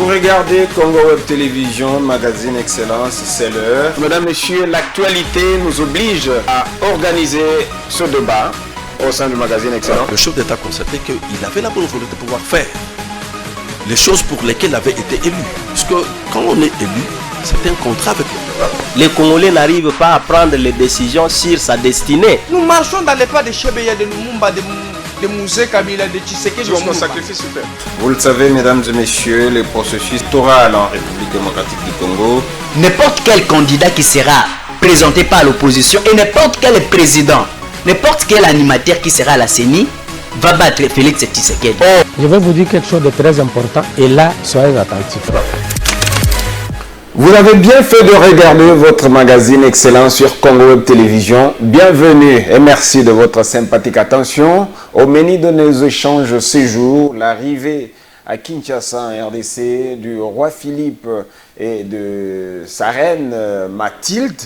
Vous regardez Congo Web Télévision, magazine Excellence, c'est l'heure. Mesdames, Messieurs, l'actualité nous oblige à organiser ce débat au sein du magazine Excellence. Le chef d'État constatait qu'il avait la bonne volonté de pouvoir faire les choses pour lesquelles il avait été élu. Parce que quand on est élu, c'est un contrat avec le peuple. Les Congolais n'arrivent pas à prendre les décisions sur sa destinée. Nous marchons dans les pas de Chebeya, de Lumumba, de Mouzé Kabila, de Tshisekedi. Jusqu'au sacrifice super. Vous le savez, mesdames et messieurs, le processus électoral en République démocratique du Congo. N'importe quel candidat qui sera présenté par l'opposition et n'importe quel président, n'importe quel animateur qui sera à la CENI va battre Félix Tshisekedi. Je vais vous dire quelque chose de très important et là, soyez attentifs. Vous avez bien fait de regarder votre magazine Excellent sur Congo Web Télévision. Bienvenue et merci de votre sympathique attention. Au menu de nos échanges ce jour, l'arrivée à Kinshasa, en RDC, du roi Philippe et de sa reine Mathilde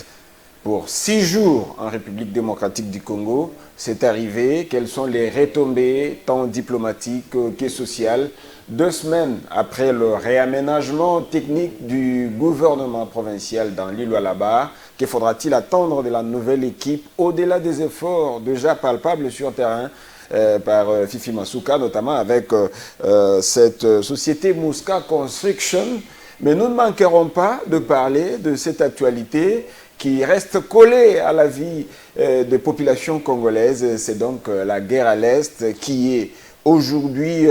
pour 6 jours en République démocratique du Congo. C'est arrivé. Quelles sont les retombées tant diplomatiques que sociales 2 semaines après le réaménagement technique du gouvernement provincial dans l'île Oualaba, que faudra-t-il attendre de la nouvelle équipe au-delà des efforts déjà palpables sur terrain par Fifi Masuka, notamment avec cette société Mouska Construction. Mais nous ne manquerons pas de parler de cette actualité qui reste collée à la vie des populations congolaises. C'est donc la guerre à l'Est qui est aujourd'hui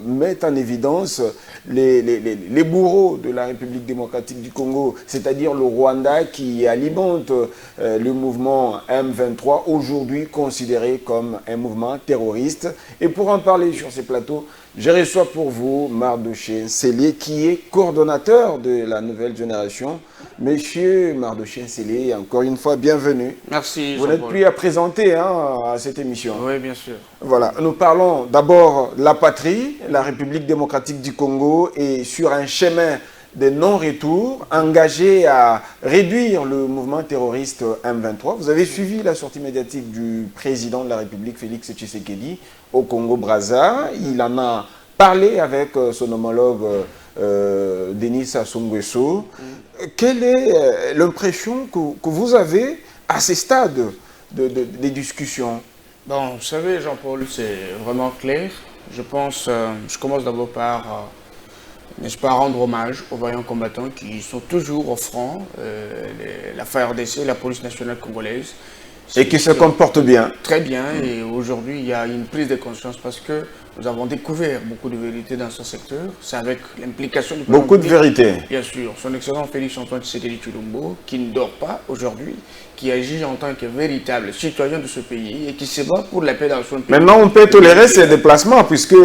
met en évidence les bourreaux de la République démocratique du Congo, c'est-à-dire le Rwanda qui alimente le mouvement M23, aujourd'hui considéré comme un mouvement terroriste. Et pour en parler sur ces plateaux, je reçois pour vous Mardoché Nsélé, qui est coordonnateur de la nouvelle génération. Monsieur Mardoché Nsélé, encore une fois, bienvenue. Merci. Vous n'êtes plus à présenter à cette émission. Oui, bien sûr. Voilà, nous parlons d'abord de la patrie, la République démocratique du Congo, et sur un chemin de non-retour, engagé à réduire le mouvement terroriste M23. Vous avez suivi la sortie médiatique du président de la République, Félix Tshisekedi, au Congo-Brazza. Il en a parlé avec son homologue Denis Sassou Nguesso. Quelle est l'impression que vous avez à ces stades des discussions? Bon, vous savez, Jean-Paul, c'est vraiment clair. Je pense, je commence d'abord par, n'est-ce pas, rendre hommage aux vaillants combattants qui sont toujours au front, la FARDC, la police nationale congolaise. Et qui se comportent bien. Très bien, et aujourd'hui, il y a une prise de conscience parce que nous avons découvert beaucoup de vérités dans ce secteur. C'est avec l'implication du beaucoup de vérités. Bien sûr. Son Excellence Félix Antoine Tshisekedi Tshilombo, qui ne dort pas aujourd'hui, qui agit en tant que véritable citoyen de ce pays et qui se bat pour la paix dans son pays. Maintenant, on peut tolérer ces déplacements puisque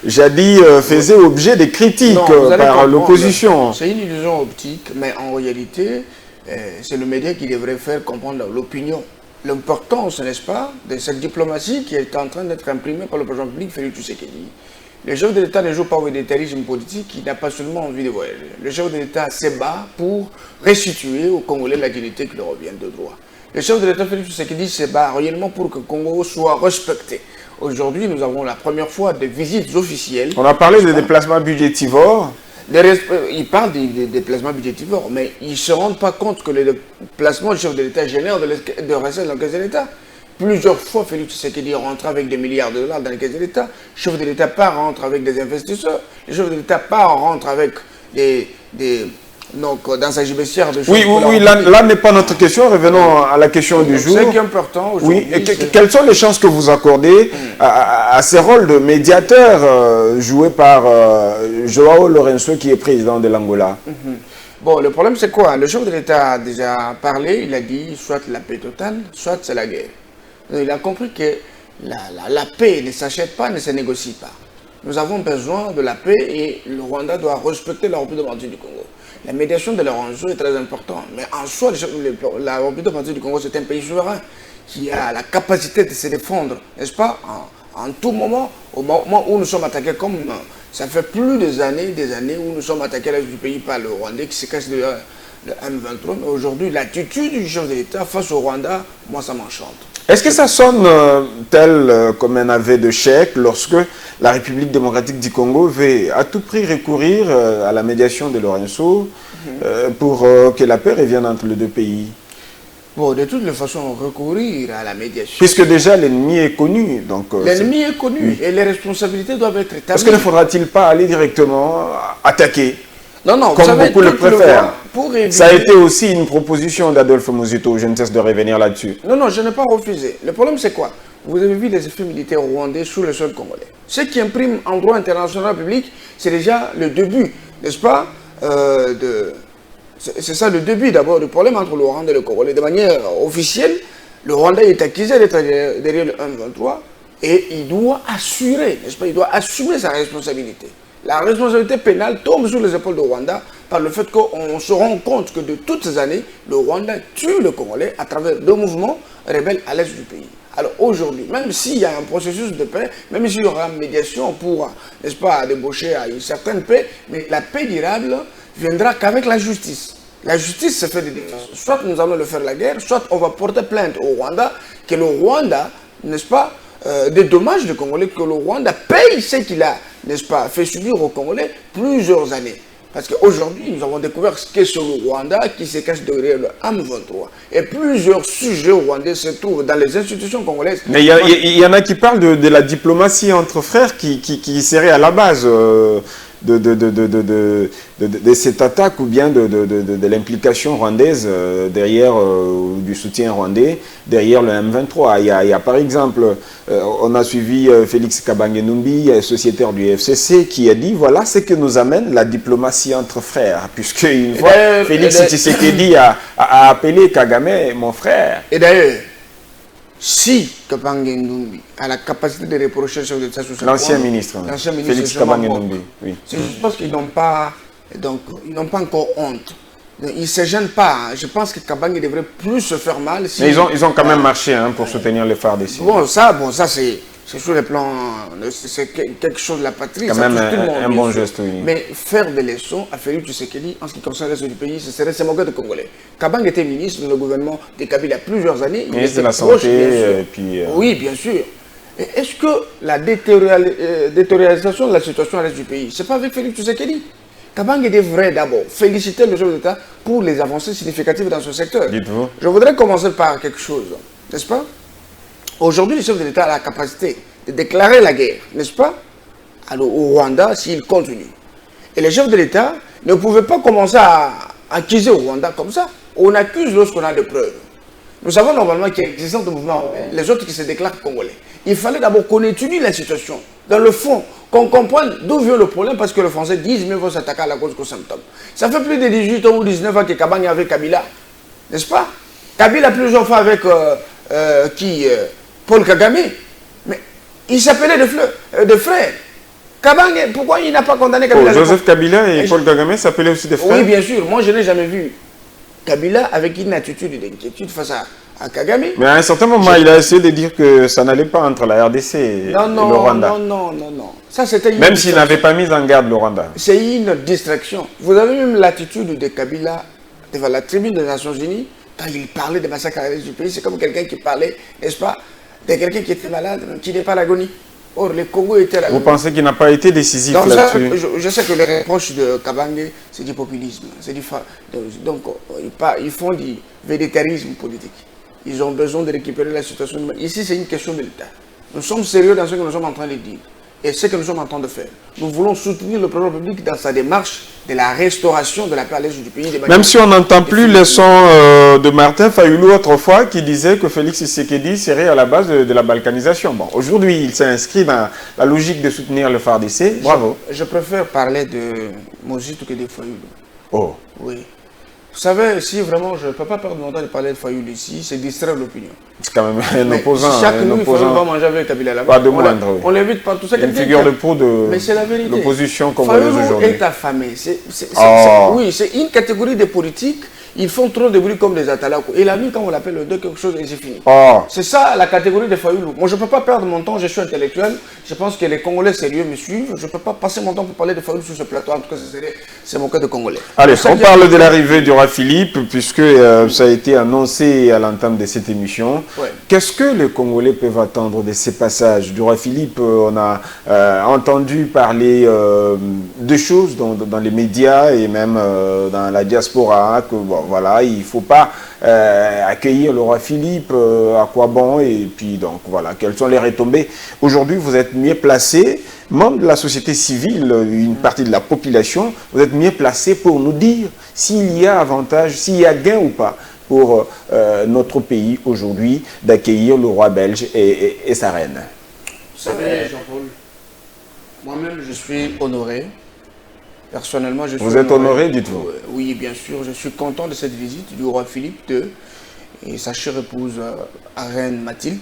Jadi faisait objet de critiques par l'opposition. C'est une illusion optique, mais en réalité, c'est le média qui devrait faire comprendre l'opinion. L'importance, n'est-ce pas, de cette diplomatie qui est en train d'être imprimée par le président public Félix Tshisekedi. Le chef de l'État ne joue pas au militarisme politique, il n'a pas seulement envie de voyager. Le chef de l'État se bat pour restituer aux Congolais la dignité qui leur revient de droit. Le chef de l'État Félix Tshisekedi se bat réellement pour que le Congo soit respecté. Aujourd'hui, nous avons la première fois des visites officielles. On a parlé des déplacements budgétivores. Ils parlent des déplacements budgétivores, mais ils ne se rendent pas compte que les déplacements du chef de l'État génèrent de recettes dans la caisse de l'État. Plusieurs fois, Félix Tshisekedi rentre avec des milliards de dollars dans la caisse de l'État. Le chef de l'État part rentre avec des investisseurs. Le chef de l'État part rentre avec donc, dans sa gibecière de choses. Oui, là n'est pas notre question. Revenons à la question du jour. C'est important aujourd'hui. Oui, quelles sont les chances que vous accordez à ces rôles de médiateur joués par Joao Lourenço, qui est président de l'Angola? Bon, le problème c'est quoi? Le chef de l'État a déjà parlé, il a dit soit la paix totale, soit c'est la guerre. Il a compris que la paix ne s'achète pas, ne se négocie pas. Nous avons besoin de la paix et le Rwanda doit respecter la République démocratique du Congo. La médiation de l'Orange est très importante, mais en soi, la République démocratique du Congo, c'est un pays souverain qui a la capacité de se défendre, n'est-ce pas, en tout moment, au moment où nous sommes attaqués, comme ça fait plus des années où nous sommes attaqués à l'est du pays par le Rwandais qui se cache derrière le M23. Mais aujourd'hui, l'attitude du chef de l'État face au Rwanda, moi, ça m'enchante. Est-ce que ça sonne comme un aveu de chèque lorsque la République démocratique du Congo veut à tout prix recourir à la médiation de Lorenzo pour que la paix revienne entre les deux pays? Bon, de toutes les façons, recourir à la médiation. Puisque déjà l'ennemi est connu. L'ennemi est connu et les responsabilités doivent être établies. Est-ce qu'il ne faudra-t-il pas aller directement attaquer? Non, comme beaucoup le préfèrent. Ça a été aussi une proposition d'Adolphe Muzito, je ne cesse de revenir là-dessus. Non, je n'ai pas refusé. Le problème, c'est quoi? Vous avez vu les effets militaires rwandais sur le sol congolais. Ce qui imprime en droit international public, c'est déjà le début, n'est-ce pas, c'est ça le début d'abord du problème entre le Rwanda et le Congolais. De manière officielle, le Rwanda est accusé d'être derrière le 1-23 et il doit assurer, n'est-ce pas, il doit assumer sa responsabilité. La responsabilité pénale tombe sur les épaules du Rwanda par le fait qu'on se rend compte que de toutes ces années, le Rwanda tue le Congolais à travers deux mouvements rebelles à l'est du pays. Alors aujourd'hui, même s'il y a un processus de paix, même s'il y aura une médiation pour, n'est-ce pas, débaucher à une certaine paix, mais la paix durable viendra qu'avec la justice. La justice se fait des différences. Soit nous allons le faire la guerre, soit on va porter plainte au Rwanda, que le Rwanda, n'est-ce pas, des dommages du Congolais, que le Rwanda paye ce qu'il a, n'est-ce pas, fait subir aux Congolais plusieurs années. Parce qu'aujourd'hui, nous avons découvert ce qu'est sur le Rwanda qui se cache derrière le M23. Et plusieurs sujets rwandais se trouvent dans les institutions congolaises. Mais il y en a qui parlent de la diplomatie entre frères qui serait à la base de cette attaque ou bien de l'implication rwandaise derrière du soutien rwandais derrière le M23. Il y a par exemple, on a suivi Félix Kabange-Numbi, sociétaire du FCC, qui a dit voilà ce que nous amène la diplomatie entre frères, puisque une fois Félix Tshisekedi a appelé Kagame mon frère. Et d'ailleurs, si Kabange-Numbi a la capacité de reprocher sur le l'ancien ministre Félix Kabange-Numbi, oui. Je pense qu'ils n'ont pas, ils n'ont pas encore honte. Ils ne se gênent pas. Je pense que Kabange devrait plus se faire mal. Si... Mais ils ont quand même marché pour soutenir les FARDC. Bon, ça c'est sur le plan, c'est quelque chose de la patrie. Quand ça même touche tout le monde, un bon geste, oui. Mais faire des leçons à Félix Tshisekedi en ce qui concerne le reste du pays, ce serait se moquer de Congolais. Kabange était ministre de le gouvernement de Kabila il y a plusieurs années. Ministre de la Santé, et puis... Oui, bien sûr. Est-ce que la détériorisation de la situation à l'est du pays, c'est pas avec Félix Tshisekedi? Kabange devrait d'abord féliciter le chef d'État pour les avancées significatives dans ce secteur. Dites-vous. Je voudrais commencer par quelque chose, n'est-ce pas? Aujourd'hui, le chef de l'État a la capacité de déclarer la guerre, n'est-ce pas, au Rwanda s'il continue. Et le chef de l'État ne pouvait pas commencer à accuser au Rwanda comme ça. On accuse lorsqu'on a des preuves. Nous savons normalement qu'il y a existence de mouvements, les autres qui se déclarent congolais. Il fallait d'abord qu'on étudie la situation, dans le fond, qu'on comprenne d'où vient le problème, parce que les Français disent mais il faut s'attaquer à la cause qu'aux symptômes. Ça fait plus de 18 ans ou 19 ans que Kabange est avec Kabila, n'est-ce pas? Kabila plusieurs fois avec Paul Kagame, mais il s'appelait de frères. Kabange, pourquoi il n'a pas condamné Kabila? Joseph Kabila et Paul Kagame s'appelaient aussi des frères? Oui, bien sûr. Moi, je n'ai jamais vu Kabila avec une attitude d'inquiétude face à Kagame. Mais à un certain moment, il a essayé de dire que ça n'allait pas entre la RDC et le Rwanda. Non. Ça, c'était même s'il n'avait pas mis en garde le Rwanda. C'est une distraction. Vous avez même l'attitude de Kabila devant la tribune des Nations Unies, quand il parlait des massacres à l'est du pays, c'est comme quelqu'un qui parlait, n'est-ce pas, de quelqu'un qui était malade, qui n'est pas à l'agonie. Or, le Congo était à l'agonie. Vous pensez qu'il n'a pas été décisif là-dessus? Je sais que les reproches de Kabange, c'est du populisme. Donc, ils font du végétarisme politique. Ils ont besoin de récupérer la situation. Ici, c'est une question de l'État. Nous sommes sérieux dans ce que nous sommes en train de dire. Et ce que nous sommes en train de faire. Nous voulons soutenir le président public dans sa démarche de la restauration de la paix à l'est du pays. Même si on n'entend plus les sons de Martin Fayoulou autrefois qui disait que Félix Tshisekedi serait à la base de la balkanisation. Bon, aujourd'hui, il s'est inscrit dans la logique de soutenir le FARDC. Bravo. Je préfère parler de Mozito que de Fayoulou. Oh. Oui. Vous savez, si vraiment je ne peux pas perdre mon temps de parler de Fayoulou ici, c'est distraire l'opinion. C'est quand même un opposant. Chaque nuit, Fayoulou va manger avec Kabila là-bas. Pas de moindre, oui. On l'invite partout. C'est une figure de proue de l'opposition congolaise aujourd'hui. Fayoulou est affamé. Oui, c'est une catégorie de politiques Ils font trop de bruit comme des atalakos. Et la nuit, quand on l'appelle le 2, quelque chose, et c'est fini. Oh. C'est ça la catégorie des fayoulous. Moi, je ne peux pas perdre mon temps, je suis intellectuel. Je pense que les Congolais sérieux me suivent. Je ne peux pas passer mon temps pour parler de fayoulous sur ce plateau. En tout cas, c'est mon cas de Congolais. Allez, on parle de l'arrivée du roi Philippe, puisque ça a été annoncé à l'entame de cette émission. Ouais. Qu'est-ce que les Congolais peuvent attendre de ces passages du roi Philippe? On a entendu parler de choses dans les médias et même dans la diaspora, que bon, voilà, il ne faut pas accueillir le roi Philippe, à quoi bon, et puis donc voilà, quelles sont les retombées. Aujourd'hui, vous êtes mieux placé, membre de la société civile, une partie de la population, vous êtes mieux placé pour nous dire s'il y a avantage, s'il y a gain ou pas pour notre pays aujourd'hui d'accueillir le roi belge et sa reine. Vous savez, Jean-Paul, moi-même, je suis honoré. Personnellement, je suis Vous êtes honoré, dites-vous? Oui, bien sûr. Je suis content de cette visite du roi Philippe II et sa chère épouse, reine Mathilde,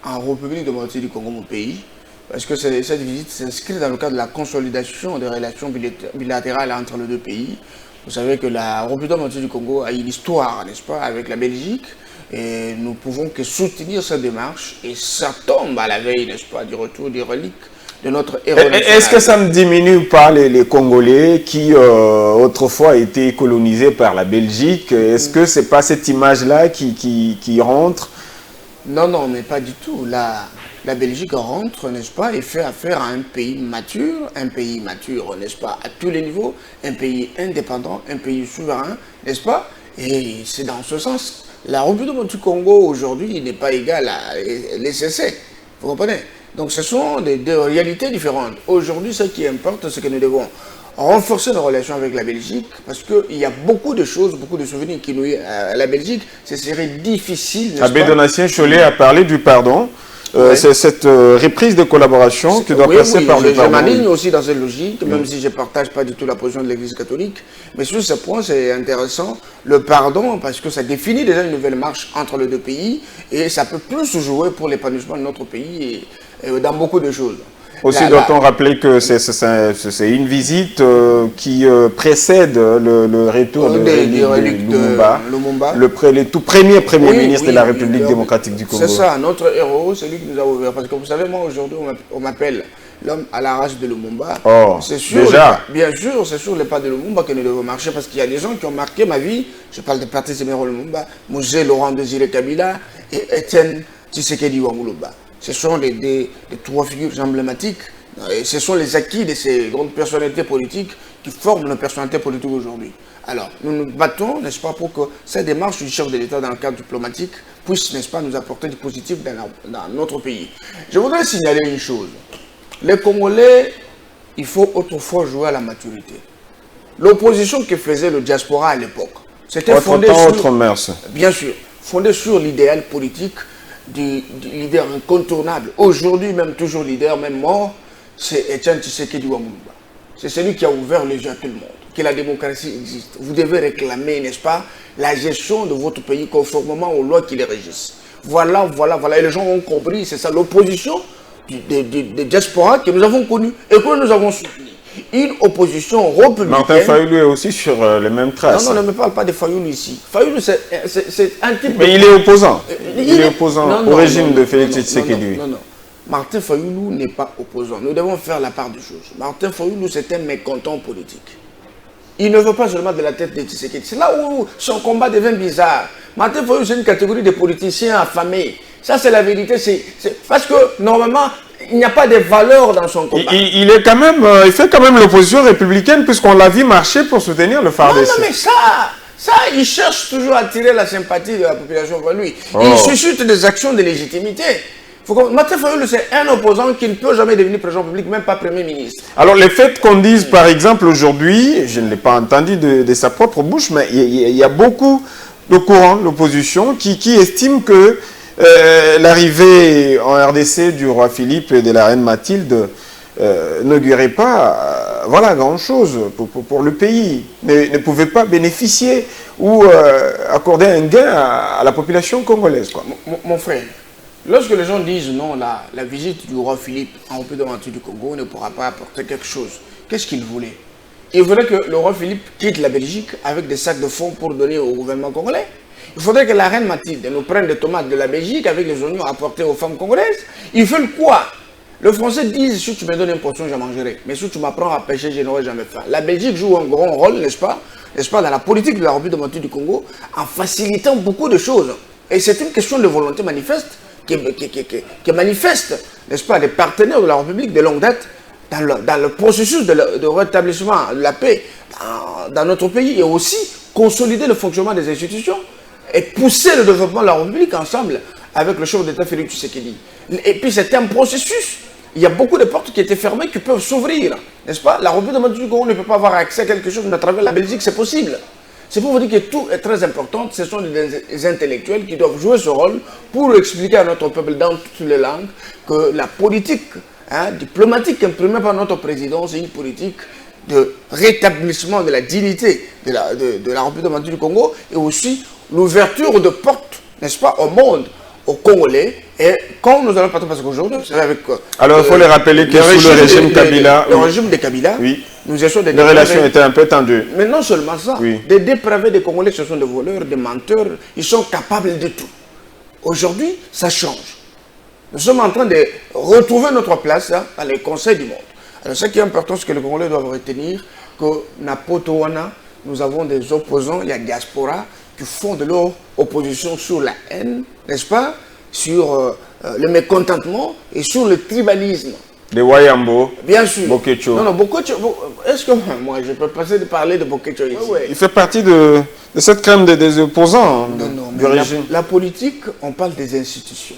en République démocratique du Congo, mon pays. Parce que cette visite s'inscrit dans le cadre de la consolidation des relations bilatérales entre les deux pays. Vous savez que la République démocratique du Congo a une histoire, n'est-ce pas, avec la Belgique. Et nous pouvons que soutenir cette démarche. Et ça tombe à la veille, n'est-ce pas, du retour des reliques de notre héros national. Est-ce que ça ne diminue pas les Congolais qui autrefois étaient colonisés par la Belgique? Est-ce que ce n'est pas cette image-là qui rentre? Non, non, mais pas du tout. La Belgique rentre, n'est-ce pas, et fait affaire à un pays mature, n'est-ce pas, à tous les niveaux, un pays indépendant, un pays souverain, n'est-ce pas? Et c'est dans ce sens. La République du Congo aujourd'hui n'est pas égale à l'ECC, vous comprenez? Donc ce sont des réalités différentes. Aujourd'hui, ce qui importe, c'est que nous devons renforcer nos relations avec la Belgique, parce qu'il y a beaucoup de choses, beaucoup de souvenirs qui nous à la Belgique. Ce serait difficile, n'est-ce Abbé pas? Donatien Cholet a parlé du pardon. Ouais. C'est cette reprise de collaboration qui doit passer par le pardon. Je m'aligne aussi dans cette logique, même si je ne partage pas du tout la position de l'Église catholique. Mais sur ce point, c'est intéressant, le pardon, parce que ça définit déjà une nouvelle marche entre les deux pays, et ça peut plus jouer pour l'épanouissement de notre pays et dans beaucoup de choses. Aussi doit-on rappeler que c'est une visite qui précède le retour de Lumumba, le tout premier ministre de la République démocratique du Congo. C'est ça, notre héros, c'est lui qui nous a ouvert. Parce que vous savez, moi aujourd'hui, on m'appelle l'homme à la rage de Lumumba. Oh, c'est sûr, déjà. Bien sûr, c'est sur les pas de Lumumba que nous devons marcher, parce qu'il y a des gens qui ont marqué ma vie. Je parle de Patrice Emery Lumumba, Mosé Laurent Désiré Kabila et Étienne Tshisekedi Wamuluba. Ce sont les trois figures emblématiques. Et ce sont les acquis de ces grandes personnalités politiques qui forment nos personnalités politiques aujourd'hui. Alors, nous nous battons, n'est-ce pas, pour que cette démarche du chef de l'État dans le cadre diplomatique puisse, n'est-ce pas, nous apporter du positif dans notre pays. Je voudrais signaler une chose. Les Congolais, il faut autrefois jouer à la maturité. L'opposition que faisait le diaspora à l'époque, c'était fondé sur... Bien sûr, fondé sur l'idéal politique du leader incontournable. Aujourd'hui, même toujours leader, même mort, c'est Étienne Tshisekedi Wamuluba. C'est celui qui a ouvert les yeux à tout le monde, que la démocratie existe. Vous devez réclamer, n'est-ce pas, la gestion de votre pays conformément aux lois qui les régissent. Voilà. Et les gens ont compris, c'est ça l'opposition des diaspora que nous avons connue et que nous avons soutenue. Une opposition républicaine. Martin Fayoulou est aussi sur les mêmes traces. Non, ne me parle pas de Fayoulou ici. Fayoulou, c'est un type... Mais il est opposant. Il est opposant au régime de Félix Tshisekedi. Non. Martin Fayoulou n'est pas opposant. Nous devons faire la part des choses. Martin Fayoulou, c'est un mécontent politique. Il ne veut pas seulement de la tête de Tshisekedi. C'est là où son combat devient bizarre. Martin Fayoulou, c'est une catégorie de politiciens affamés. Ça, c'est la vérité. Parce que, normalement, il n'y a pas de valeur dans son combat. Il fait quand même l'opposition républicaine, puisqu'on l'a vu marcher pour soutenir le FARDC. Non, mais ça, il cherche toujours à attirer la sympathie de la population vers lui. Il suscite des actions de légitimité. Martin Fayoulou, c'est un opposant qui ne peut jamais devenir président public, même pas premier ministre. Alors, le fait qu'on dise, par exemple, aujourd'hui, je ne l'ai pas entendu de sa propre bouche, mais il y a beaucoup de courants, l'opposition, qui estiment que l'arrivée en RDC du roi Philippe et de la reine Mathilde n'augurait pas grand-chose pour le pays, ne pouvait pas bénéficier ou accorder un gain à la population congolaise. Quoi. Mon frère, lorsque les gens disent non, la visite du roi Philippe en République démocratique du Congo ne pourra pas apporter quelque chose, qu'est-ce qu'il voulait? Il faudrait que le roi Philippe quitte la Belgique avec des sacs de fonds pour donner au gouvernement congolais. Il faudrait que la reine Mathilde nous prenne des tomates de la Belgique avec les oignons apportés aux femmes congolaises. Ils veulent quoi? Le français dit, si tu me donnes une portion, je mangerai. Mais si tu m'apprends à pêcher, je n'aurai jamais faim. La Belgique joue un grand rôle, n'est-ce pas, dans la politique de la République démocratique du Congo, en facilitant beaucoup de choses. Et c'est une question de volonté manifeste qui manifeste, n'est-ce pas, des partenaires de la République de longue date dans le processus de rétablissement de la paix dans notre pays, et aussi consolider le fonctionnement des institutions et pousser le développement de la République ensemble avec le chef d'État Félix Tshisekedi. Et puis c'était un processus. Il y a beaucoup de portes qui étaient fermées qui peuvent s'ouvrir, n'est-ce pas? La République démocratique du Congo ne peut pas avoir accès à quelque chose, mais à travers la Belgique, c'est possible. C'est pour vous dire que tout est très important. Ce sont des intellectuels qui doivent jouer ce rôle pour expliquer à notre peuple dans toutes les langues que la politique diplomatique imprimée par notre président, c'est une politique de rétablissement de la dignité de la République démocratique du Congo, et aussi l'ouverture de portes, n'est-ce pas, au monde, aux Congolais. Et quand nous allons partir, parce qu'aujourd'hui, vous savez, avec... Alors, il faut les rappeler que sous le régime Kabila... Le régime de Kabila, oui, nous étions des... Les relations étaient un peu tendues. Mais non seulement ça, oui, des dépravés des Congolais, ce sont des voleurs, des menteurs, ils sont capables de tout. Aujourd'hui, ça change. Nous sommes en train de retrouver notre place dans les conseils du monde. Alors, ce qui est important, c'est que les Congolais doivent retenir que Napoto Wana, nous avons des opposants, il y a diaspora, qui font de leur opposition sur la haine, n'est-ce pas, sur le mécontentement et sur le tribalisme. De Wayambo, bien sûr. Bokecho. Non, Bokecho, est-ce que moi je peux passer de parler de Bokecho ici? Ouais. Il fait partie de cette crème des opposants du régime. La politique, on parle des institutions.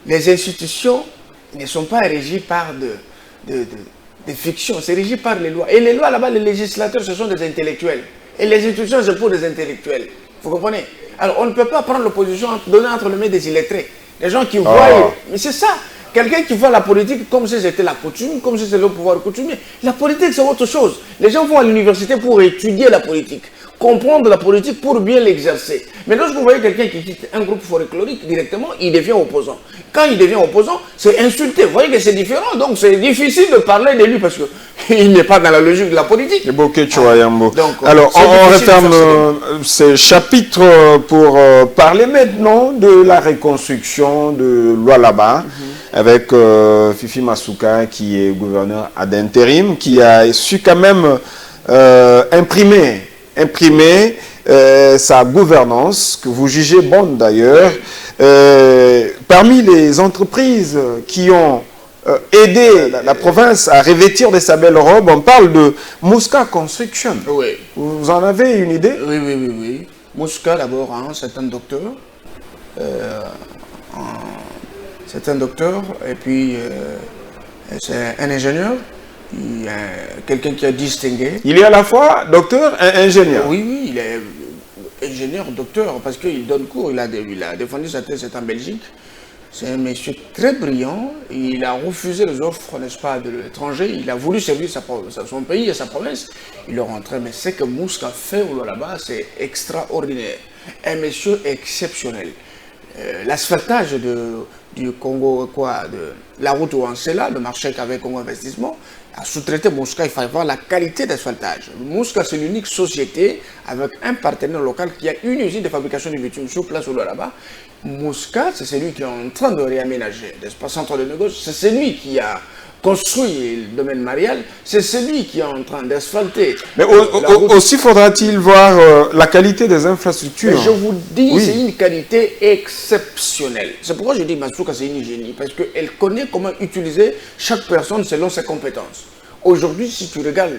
Les institutions ne sont pas régies par des fictions, c'est régi par les lois. Et les lois là-bas, les législateurs, ce sont des intellectuels. Et les institutions, c'est pour des intellectuels. Vous comprenez? Alors, on ne peut pas prendre l'opposition, donner entre les mains des illettrés. Des gens qui voient... Mais c'est ça. Quelqu'un qui voit la politique comme si c'était la coutume, comme si c'était le pouvoir coutumier. La politique, c'est autre chose. Les gens vont à l'université pour étudier la politique, comprendre la politique pour bien l'exercer. Mais lorsque vous voyez quelqu'un qui quitte un groupe folklorique directement, il devient opposant. Quand il devient opposant, c'est insulté. Vous voyez que c'est différent. Donc, c'est difficile de parler de lui parce qu'il n'est pas dans la logique de la politique. Alors, on referme ces chapitres pour parler maintenant de la reconstruction de Lualaba. Avec Fifi Masuka, qui est gouverneur ad intérim, qui a su quand même imprimer sa gouvernance, que vous jugez bonne d'ailleurs. Parmi les entreprises qui ont aidé la province à revêtir de sa belle robe, on parle de Mouska Construction. Oui. Vous en avez une idée? Oui. Mouska, d'abord, c'est un docteur. C'est un docteur, et puis c'est un ingénieur, quelqu'un qui a distingué. Il est à la fois docteur et ingénieur. Oui, il est ingénieur, docteur, parce qu'il donne cours, il a défendu sa thèse en Belgique. C'est un monsieur très brillant, il a refusé les offres, n'est-ce pas, de l'étranger, il a voulu servir son pays et sa province. Il est rentré, mais ce que Mouska fait là-bas, c'est extraordinaire. Un monsieur exceptionnel. L'asphaltage du Congo, de la route Ouansela, le marché qu'avait Congo Investissement, a sous-traité Mouska. Il fallait voir la qualité d'asphaltage. Mouska, c'est l'unique société avec un partenaire local qui a une usine de fabrication de bitume sur place là-bas. Mouska, c'est celui qui est en train de réaménager l'espace central de négoce. C'est celui qui a construit le domaine marial. C'est celui qui est en train d'asphalter. Mais aussi faudra-t-il voir la qualité des infrastructures. Mais je vous dis, oui, c'est une qualité exceptionnelle. C'est pourquoi je dis Masuka, c'est une génie. Parce qu'elle connaît comment utiliser chaque personne selon ses compétences. Aujourd'hui, si tu regardes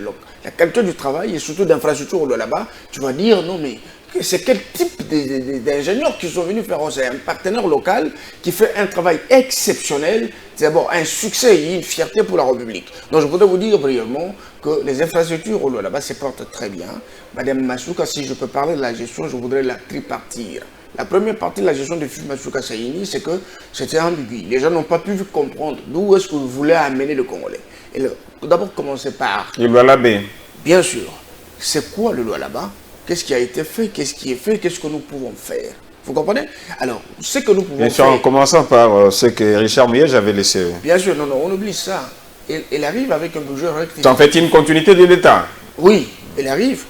la qualité du travail et surtout d'infrastructures là-bas, tu vas dire non mais c'est quel type d'ingénieurs qui sont venus faire? C'est un partenaire local qui fait un travail exceptionnel. C'est d'abord un succès et une fierté pour la République. Donc je voudrais vous dire brièvement que les infrastructures là-bas se portent très bien. Madame Masuka, si je peux parler de la gestion, je voudrais la tripartir. La première partie de la gestion de Fifi Masuka Saini, c'est que c'était ambigu. Les gens n'ont pas pu comprendre d'où est-ce que vous voulez amener le Congolais. Et d'abord commencer par... Le Lualaba. Bien sûr. C'est quoi le Lualaba? Qu'est-ce qui a été fait? Qu'est-ce qui est fait? Qu'est-ce que nous pouvons faire? Vous comprenez? Alors, ce que nous pouvons faire... Bien sûr, en commençant par ce que Richard Mouillet avait laissé. Bien sûr, non, on oublie ça. Il arrive avec un budget rectificatif. C'est en fait une continuité de l'État. Oui, il arrive,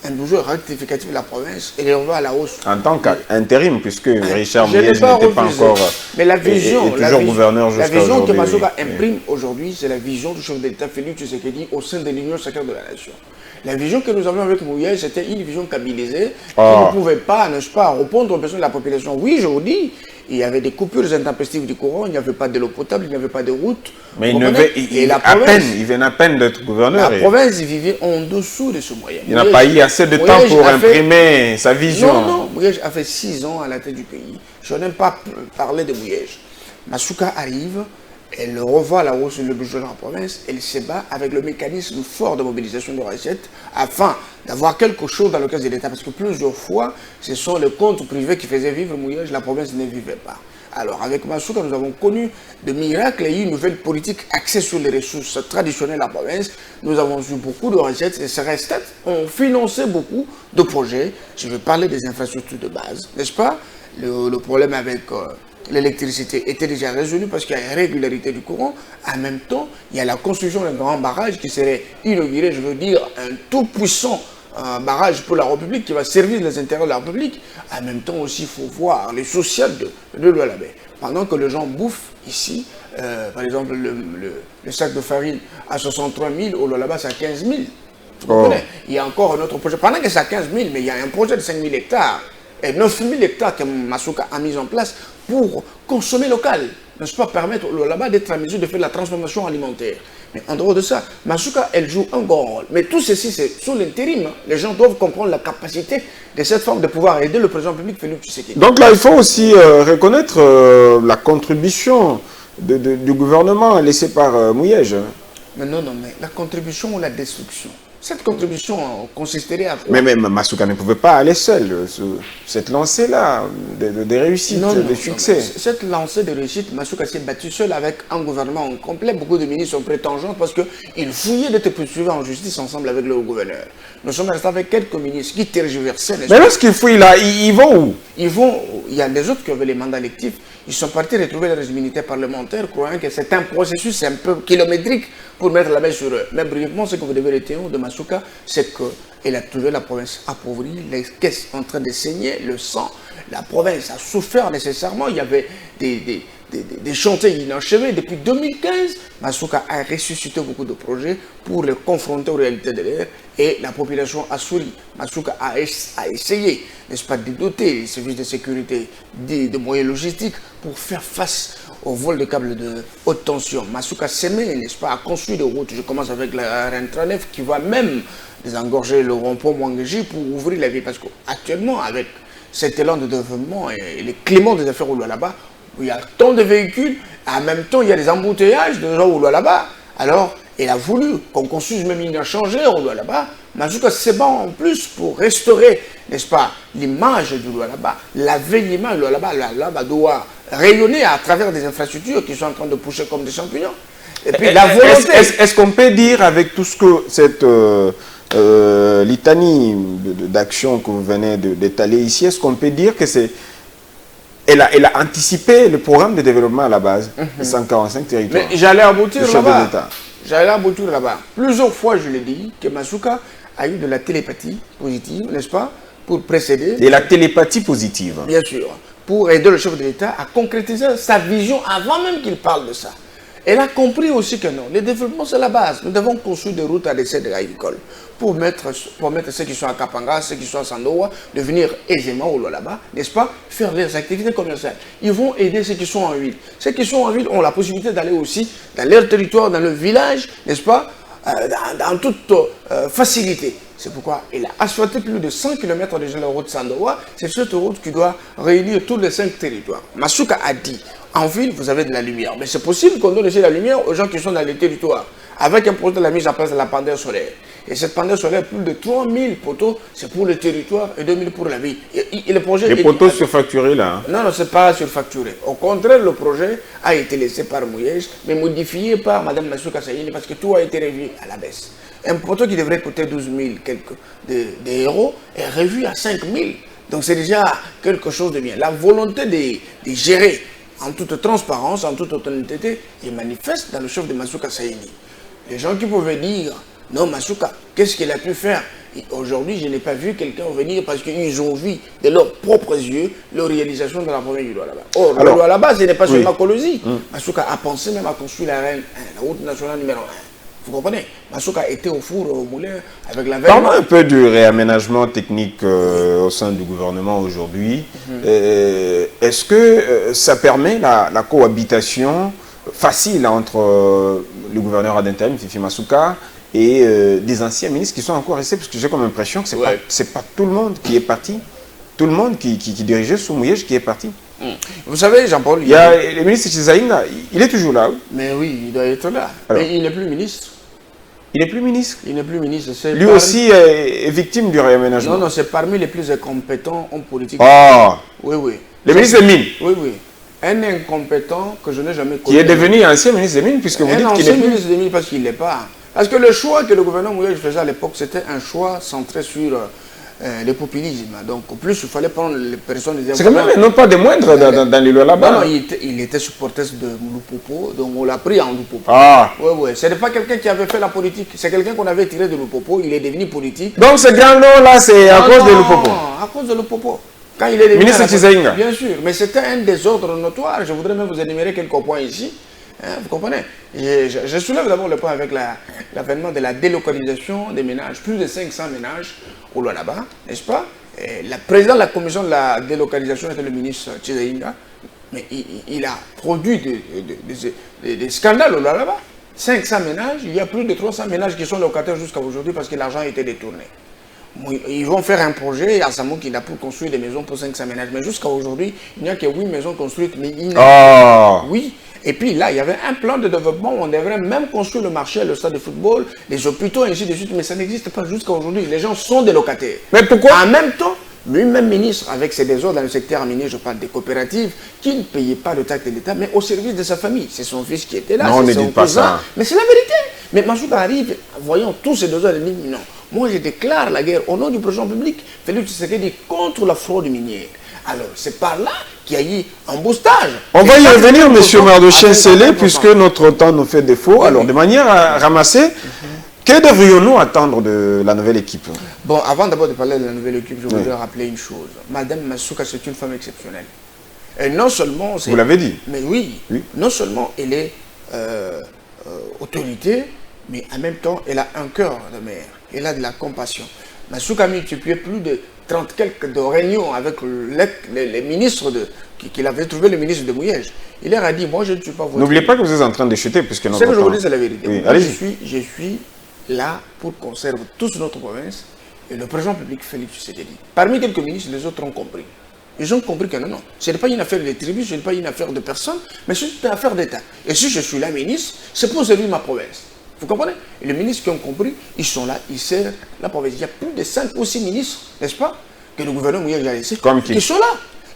un budget rectificatif de la province, et il revoit à la hausse. En tant qu'intérim, puisque Richard Je n'ai Mouyej pas n'était pas refusé. encore Mais la vision, toujours gouverneur jusqu'à la vision que aujourd'hui. Massouka Oui. imprime aujourd'hui, c'est la vision du chef d'État Félix Tshisekedi au sein de l'Union sacrée de la nation. La vision que nous avions avec Mouyej, c'était une vision kabylisée qui ne pouvait pas, n'est-ce pas, répondre aux besoins de la population. Oui, je vous dis, il y avait des coupures intempestives du courant, il n'y avait pas de l'eau potable, il n'y avait pas de route. Mais il vient à peine d'être gouverneur. La province vivait en dessous de ce moyen. Il n'a pas eu assez de temps pour imprimer sa vision. Non, Mouyej a fait 6 ans à la tête du pays. Je n'aime pas parler de Mouyej. Massouka arrive, elle revoit la hausse le budget de la province, elle se bat avec le mécanisme fort de mobilisation de recettes afin d'avoir quelque chose dans le caisse de l'État. Parce que plusieurs fois, ce sont les comptes privés qui faisaient vivre Mouyej, la province ne vivait pas. Alors, avec Massouka, nous avons connu de miracles et une nouvelle politique axée sur les ressources traditionnelles de la province. Nous avons eu beaucoup de recettes et ces recettes ont financé beaucoup de projets. Je vais parler des infrastructures de base, n'est-ce pas? Le problème avec l'électricité était déjà résolu parce qu'il y a une régularité du courant. En même temps, il y a la construction d'un grand barrage qui serait inauguré, je veux dire, un tout puissant barrage pour la République qui va servir les intérêts de la République. En même temps aussi, il faut voir les social de Lualabé. Pendant que les gens bouffent ici, par exemple, le sac de farine à 63 000, au Lualaba, c'est à 15 000. Tu comprenez? Il y a encore un autre projet. Pendant que c'est à 15 000, mais il y a un projet de 5 000 hectares et 9 000 hectares que Massouka a mis en place pour consommer local. N'est-ce pas, permettre au Lualaba d'être en mesure de faire de la transformation alimentaire. Mais en dehors de ça, Massouka, elle joue un grand rôle. Mais tout ceci, c'est sous l'intérim. Les gens doivent comprendre la capacité de cette forme de pouvoir aider le président public Félix Tshisekedi. Donc là, il faut aussi reconnaître la contribution du gouvernement laissée par Mouyej. Mais non, mais la contribution ou la destruction. Cette contribution consisterait à... Mais Massouka ne pouvait pas aller seul. Cette lancée-là, de réussite, de succès. Cette lancée de réussite, Massouka s'est battu seul avec un gouvernement complet. Beaucoup de ministres sont prétendants parce qu'ils fouillaient d'être poursuivis en justice ensemble avec le gouverneur. Nous sommes restés avec quelques ministres qui tergiversaient. Mais lorsqu'ils fouillent là, ils vont où? Il y a des autres qui avaient les mandats électifs. Ils sont partis retrouver leurs immunités parlementaires, croyant que c'est un processus un peu kilométrique pour mettre la main sur eux. Mais brièvement, ce que vous devez retenir de Massouka, c'est qu'elle a trouvé la province appauvrie, les caisses en train de saigner, le sang. La province a souffert nécessairement. Il y avait des chantiers inachevés. Depuis 2015, Massouka a ressuscité beaucoup de projets pour les confronter aux réalités de l'air et la population a souri. Massouka a essayé, n'est-ce pas, de doter les services de sécurité de moyens logistiques pour faire face au vol de câbles de haute tension. Massouka s'aimait, n'est-ce pas, a construit des routes. Je commence avec la RN39 qui va même désengorger le rond-point Mwangeji pour ouvrir la vie. Parce qu'actuellement, avec cet élan de développement et les cléments des affaires au là-bas, où il y a tant de véhicules, en même temps, il y a des embouteillages de gens au là-bas. Alors, il a voulu qu'on construise même une changée au là-bas. Massouka s'est battu en plus pour restaurer, n'est-ce pas, l'image du là-bas, laver l'image du là-bas. Là-bas doit rayonner à travers des infrastructures qui sont en train de pousser comme des champignons. Et puis la volonté... Est-ce qu'on peut dire avec tout ce que cette litanie d'actions que vous venez d'étaler ici, est-ce qu'on peut dire que c'est... Elle a anticipé le programme de développement à la base, de 145 territoires. Mais j'allais aboutir là-bas. Plusieurs fois, je l'ai dit, que Massouka a eu de la télépathie positive, n'est-ce pas, pour précéder... De la télépathie positive. Bien sûr, pour aider le chef de l'État à concrétiser sa vision avant même qu'il parle de ça. Elle a compris aussi que non, le développement c'est la base. Nous devons construire des routes à l'essai de l'agricole pour mettre ceux qui sont à Kapanga, ceux qui sont à Sandoa, de venir aisément au là-bas, n'est-ce pas, faire leurs activités commerciales. Ils vont aider ceux qui sont en ville. Ceux qui sont en ville ont la possibilité d'aller aussi dans leur territoire, dans leur village, n'est-ce pas, dans toute facilité. C'est pourquoi il a asphalté plus de 100 km de la route Sandoa. C'est cette route qui doit réunir tous les 5 territoires. Massouka a dit, en ville, vous avez de la lumière. Mais c'est possible qu'on donne aussi la lumière aux gens qui sont dans les territoires. Avec un projet de la mise en place de la pendule solaire. Et cette pendule solaire, plus de 3000 poteaux, c'est pour le territoire et 2000 pour la ville. Et le projet les poteaux surfacturés là. Non, ce n'est pas surfacturé. Au contraire, le projet a été laissé par Mouyej, mais modifié par Mme Massouka Saïni parce que tout a été revu à la baisse. Un poteau qui devrait coûter 12 000 quelques euros est revu à 5 000. Donc c'est déjà quelque chose de bien. La volonté de gérer en toute transparence, en toute honnêteté, est manifeste dans le chef de Massouka Saïni. Les gens qui pouvaient dire, non Massouka, qu'est-ce qu'il a pu faire? Aujourd'hui, je n'ai pas vu quelqu'un venir parce qu'ils ont vu de leurs propres yeux la réalisation de la province du Lualaba. Or, le Lualaba, ce n'est pas seulement Kolosi. Masuka a pensé même à construire la route nationale numéro 1. Vous comprenez? Masuka était au four, au moulin, avec la veille. Parlons un peu du réaménagement technique au sein du gouvernement aujourd'hui. Est-ce que ça permet la cohabitation facile entre le gouverneur d'intérim, Fifi Masuka, et des anciens ministres qui sont encore restés? Parce que j'ai comme impression que ce n'est pas tout le monde qui est parti. Tout le monde qui dirigeait Soumouyej qui est parti. Vous savez, Jean-Paul... Il y a le ministre Chizaïnga, il est toujours là. Mais oui, il doit être là. Alors, mais il n'est plus ministre. Il n'est plus ministre. Il n'est plus ministre. Lui aussi est victime du réaménagement. Non, c'est parmi les plus incompétents hommes politiques. Ah. Oui, oui. Le ministre des Mines. Oui, oui. Un incompétent que je n'ai jamais connu. Qui est devenu ancien ministre des Mines, puisque vous dites qu'il est ancien ministre des Mines parce qu'il n'est pas. Parce que le choix que le gouvernement Mouyej faisait à l'époque, c'était un choix centré sur le populisme. Donc, au plus, il fallait prendre les personnes... C'est quand même non pas des moindres dans les lois là-bas. Non, il était supporter de Lupopo, donc on l'a pris en Lupopo. Ah. Oui, oui. Ce n'est pas quelqu'un qui avait fait la politique, c'est quelqu'un qu'on avait tiré de Lupopo, il est devenu politique. Donc, ce grand-nom-là, c'est à cause de Lupopo? Non, à cause de Lupopo. Quand il est devenu... Ministre Chizaïnga. Bien sûr, mais c'était un désordre notoire. Je voudrais même vous énumérer quelques points ici. Hein, vous comprenez? Je soulève d'abord le point avec l'avènement de la délocalisation des ménages. Plus de 500 ménages au Lualaba, n'est-ce pas? Et le président de la commission de la délocalisation était le ministre Chizaïnga. Mais il a produit des scandales au Lualaba. 500 ménages, il y a plus de 300 ménages qui sont locataires jusqu'à aujourd'hui parce que l'argent a été détourné. Ils vont faire un projet à Samou qui a pour construire des maisons pour 500 ménages. Mais jusqu'à aujourd'hui, il n'y a que 8 maisons construites. Mais il Oui. Et puis là, il y avait un plan de développement où on devrait même construire le marché, le stade de football, les hôpitaux, et ainsi de suite. Mais ça n'existe pas jusqu'à aujourd'hui. Les gens sont des locataires. Mais pourquoi? En même temps, lui-même ministre, avec ses désordres dans le secteur minier, je parle des coopératives, qui ne payaient pas le taxe de l'État, mais au service de sa famille. C'est son fils qui était là, c'est son cousin. Mais c'est la vérité. Mais Masuka arrive, voyant tous ces désordres, il dit non. Moi, je déclare la guerre au nom du président public, Félix Tshisekedi, contre la fraude minière. Alors, c'est par là qu'il y a eu un boostage. On va y revenir, M. Mardochien-Sélé, puisque notre temps nous fait défaut. Alors, de manière à ramasser, que devrions-nous attendre de la nouvelle équipe? Bon, avant d'abord de parler de la nouvelle équipe, je voudrais rappeler une chose. Madame Masuka, c'est une femme exceptionnelle. Et non seulement... Vous l'avez dit. Mais oui. Non seulement elle est autorité, mais en même temps, elle a un cœur de mère. Elle a de la compassion. Masuka a multiplié plus de 30 quelques de réunions avec les ministres qu'il avait trouvé le ministre de Mouyej. Il leur a dit, moi je ne suis pas votre... N'oubliez pas que vous êtes en train de chuter, puisque notre temps... Ce que je vous dis, c'est la vérité. Oui, je suis là pour conserver toute notre province et le président public Félix Tshisekedi. Parmi quelques ministres, les autres ont compris. Ils ont compris que non, ce n'est pas une affaire de tribus, ce n'est pas une affaire de personne, mais c'est une affaire d'État. Et si je suis là ministre, c'est pour servir ma province. Vous comprenez? Et les ministres qui ont compris, ils sont là, ils servent la province. Il y a plus de 5 ou 6 ministres, n'est-ce pas, que le gouvernement Mouyej a laissé. Comme qui? Ils sont là.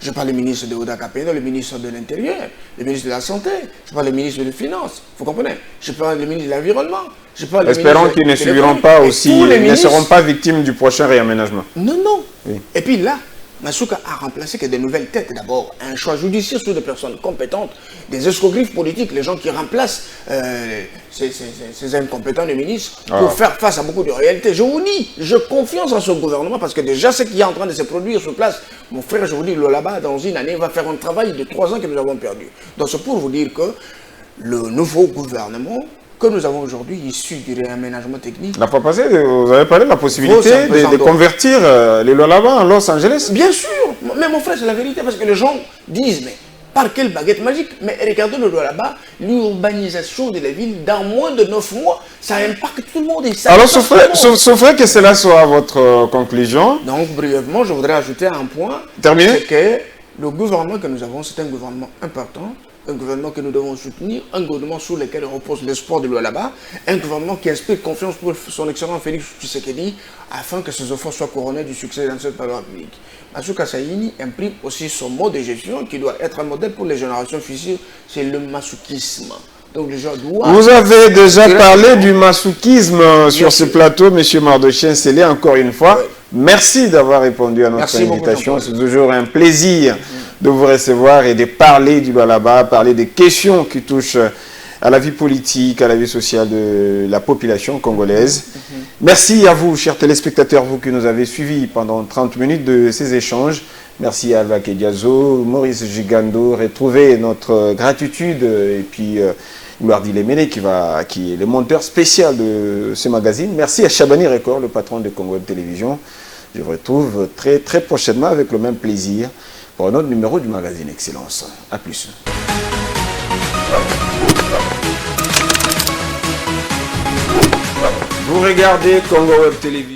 Je parle du ministre de Oda Kapeno, le ministre de l'Intérieur, le ministre de la Santé, je parle du ministre des Finances, vous comprenez? Je parle du ministre de l'Environnement. Espérons qu'ils ne subiront pas aussi, ne seront pas victimes du prochain réaménagement. Non, non. Oui. Et puis là, Masuka a remplacé que des nouvelles têtes. D'abord, un choix judiciaire sur des personnes compétentes, des escroqueries politiques, les gens qui remplacent ces incompétents de ministres pour faire face à beaucoup de réalités. Je vous dis, je confiance en ce gouvernement parce que déjà ce qui est en train de se produire sur place, mon frère, je vous dis, là-bas, dans une année, va faire un travail de 3 ans que nous avons perdu. Donc c'est pour vous dire que le nouveau gouvernement que nous avons aujourd'hui, issu du réaménagement technique. La fois passée, vous avez parlé de la possibilité de convertir les Lualaba en Los Angeles. Bien sûr, mais mon frère, c'est la vérité, parce que les gens disent, mais par quelle baguette magique? Mais regardez le Lualaba, l'urbanisation de la ville, dans moins de 9 mois, ça impacte tout le monde. Et ça alors, sauf que cela soit votre conclusion. Donc, brièvement, je voudrais ajouter un point. Terminé. C'est que le gouvernement que nous avons, c'est un gouvernement important. Un gouvernement que nous devons soutenir, un gouvernement sur lequel repose l'espoir de Lualaba, un gouvernement qui inspire confiance pour son excellent Félix Tshisekedi, afin que ses efforts soient couronnés du succès dans cette période publique. Masuka Saïni imprime aussi son mode de gestion qui doit être un modèle pour les générations futures, c'est le masoukisme. Donc les gens doivent... Vous avez déjà parlé du masoukisme sur ce plateau, M. Mardochien-Sélé, encore une fois. Oui. Merci d'avoir répondu à notre invitation. C'est toujours un plaisir de vous recevoir et de parler du Lualaba, parler des questions qui touchent à la vie politique, à la vie sociale de la population congolaise. Merci à vous, chers téléspectateurs, vous qui nous avez suivis pendant 30 minutes de ces échanges. Merci à Alva Kediazo, Maurice Gigando. Retrouvez notre gratitude et puis Mardi Lemene qui est le monteur spécial de ce magazine. Merci à Chabani Record, le patron de Congo Web Télévision. Je vous retrouve très très prochainement avec le même plaisir pour un autre numéro du magazine Excellence. A plus. Vous regardez Congo Web Télévision.